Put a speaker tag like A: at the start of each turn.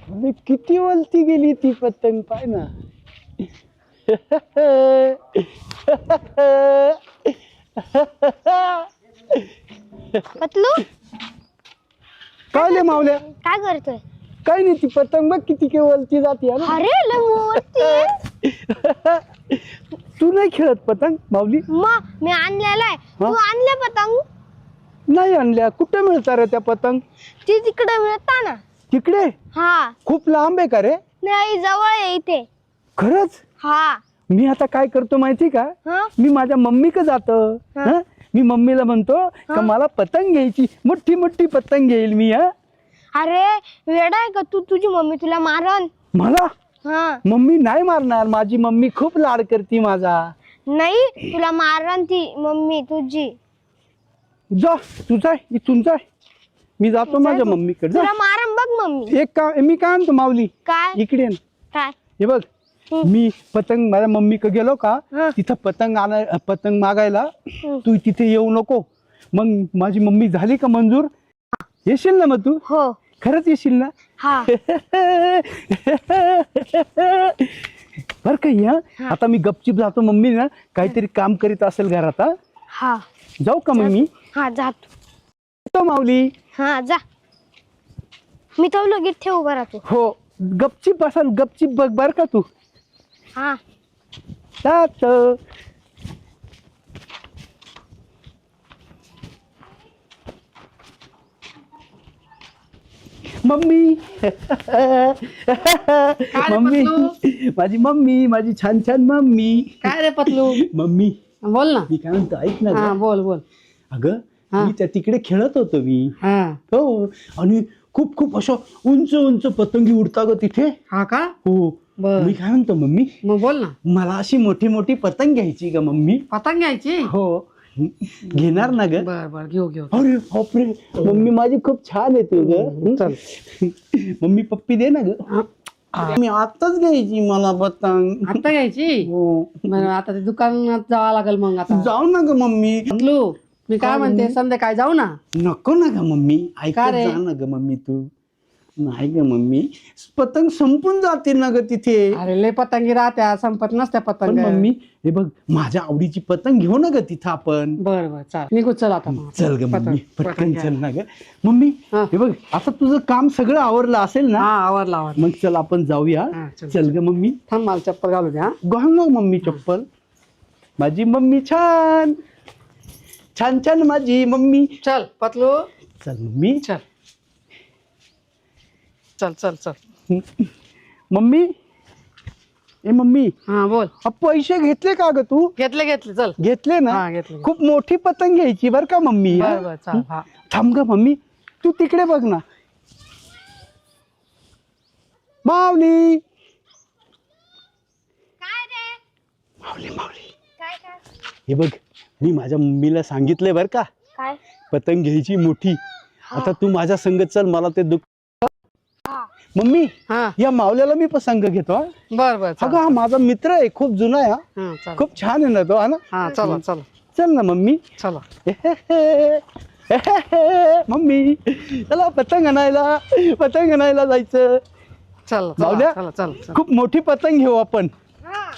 A: अरे किती वलती गेली ती पतंग पाय ना.
B: पतलू
A: काय ले मावल्या,
B: काय करतोय?
A: काय नाही ती पतंग बघ किती के वलती जाते ना.
B: अरे लय मोठी.
A: तू नाही खेळत पतंग माऊली?
B: मग मी आणलेला आहे. तू आणले पतंग?
A: नाही आणल्या. कुठे मिळतात रे त्या पतंग?
B: ती तिकडे मिळता ना.
A: तिकडे?
B: हा.
A: खूप लांब आहे का रे?
B: नाही जवळ आहे इथे.
A: खरंच?
B: हा.
A: मी आता काय करतो माहिती का,
B: हा?
A: मी माझ्या मम्मीकडे जातो.
B: हा.
A: मी मम्मीला म्हणतो का मला पतंग घ्यायची, मोठी मोठी पतंग घेईल मी.
B: अरे वेडा आहे का तू? तुझी मम्मी तुला मारन.
A: मला
B: हा.
A: मम्मी नाही मारणार. माझी मम्मी खूप लाड करते माझा.
B: नाही तुला मारन ती मम्मी तुझी.
A: जा तू जाय, इथून जाय. मी जातो माझ्या मम्मीकडे.
B: तुला मारन बघ मम्मी.
A: एक का मी काय म्हणतो माऊली,
B: काय?
A: इकडे ये ना.
B: काय?
A: हे बघ, मी पतंग माझ्या मम्मीकडे गेलो का
B: हा.
A: तिथं पतंग मागायला तू तिथे येऊ नको. मग माझी मम्मी झाली का मंजूर, येशील ना मग तू?
B: हो.
A: खरंच येशील ना?
B: हा.
A: बर का? या आता मी गपचिप जातो. मम्मी ना काहीतरी काम करीत असेल घरात.
B: हा.
A: जाऊ का मग मी?
B: हा जातो.
A: येतो माऊली.
B: हा जा. मी तो लगेच ठेवू बरा तू.
A: हो गपचिप असाल, गपचिप बघ बर का तू.
B: हा.
A: जातो. मम्मी मम्मी माझी मम्मी, माझी छान छान मम्मी.
C: काय रे पतलू?
A: मम्मी
C: बोल ना.
A: मी काय म्हणतो ऐक ना
C: हा
A: गं.
C: बोल बोल.
A: अगं मी त्या तिकडे खेळत होतो मी.
C: हा.
A: हो आणि खूप खूप अशा उंच उंच पतंगी उडता ग तिथे.
C: हा का?
A: हो.
C: बर.
A: मी काय म्हणतो मम्मी,
C: मग बोल ना.
A: मला अशी मोठी मोठी पतंग घ्यायची का मम्मी?
C: पतंग घ्यायची?
A: हो. घेणार ना ग?
C: बर बर घेऊ घेऊ.
A: अरे बापरे, मम्मी माझी खूप छान आहे तू ग.
C: चल.
A: मम्मी पप्पी दे ना ग. मी आताच घ्यायची मला पतंग.
C: आता घ्यायची?
A: हो.
C: बरं आता ते दुकानात जावं लागेल मग आता.
A: जाऊ ना ग मम्मी.
C: पतलू मी काय म्हणते संध्याकाळी जाऊ ना.
A: नको ना ग मम्मी, ऐकत
C: का रे?
A: जा ना ग मम्मी तू. नाही ग मम्मी, पतंग संपून जाते ना ग तिथे.
C: अरे लय पतंगी राहत्या, संपत नसत्या
A: पण
C: पतंग.
A: मम्मी हे बघ, माझ्या आवडीची पतंग घेऊ ना ग तिथं आपण.
C: बर बर चाल निघू चल आता मग.
A: चल ग मम्मी,
C: पतंग
A: पटकन
C: घ्या.
A: चल ना ग मम्मी.
C: हा.
A: हे बघ आता तुझं काम सगळं आवरलं असेल ना?
C: हा आवरला आवरला.
A: मग चल आपण जाऊया.
C: हा, चल.
A: चल ग मम्मी.
C: थांब मला चप्पल घालू द्या.
A: घाल ना मम्मी चप्पल. माझी मम्मी छान छान छान माझी मम्मी.
C: चल पतलू
A: चल मम्मी.
C: चल चल चल चल.
A: मम्मी ए मम्मी,
C: हा बोल.
A: पैसे घेतले का ग तू?
C: घेतले घेतले चल.
A: घेतले ना?
C: हा घेतले.
A: खूप मोठी पतंग घ्यायची बर का मम्मी.
C: बर बर चाल. हा.
A: थांब ग मम्मी, तू तिकडे बघ ना. माऊली
B: काय रे?
A: माऊली माऊली,
B: काय काय?
A: हे बघ मी माझ्या मम्मीला सांगितलंय बर का,
B: काय?
A: पतंग घ्यायची मोठी. आता तू माझ्या संग चल, मला ते दुःख.
B: हा.
A: मम्मी
C: हा
A: या मावल्याला मी पण संग घेतो. हा.
C: बर बर चाल.
A: अगं हा माझा मित्र आहे, खूप जुना आहे.
C: हा चल.
A: खूप छान आहे ना तो. हा ना?
C: हा चला चला
A: चल ना मम्मी.
C: चला.
A: मम्मी चला पतंग आणायला जायचं.
C: चल
A: मावल्या?
C: चला चल चल.
A: खूप मोठी पतंग घेऊ आपण.
B: हा.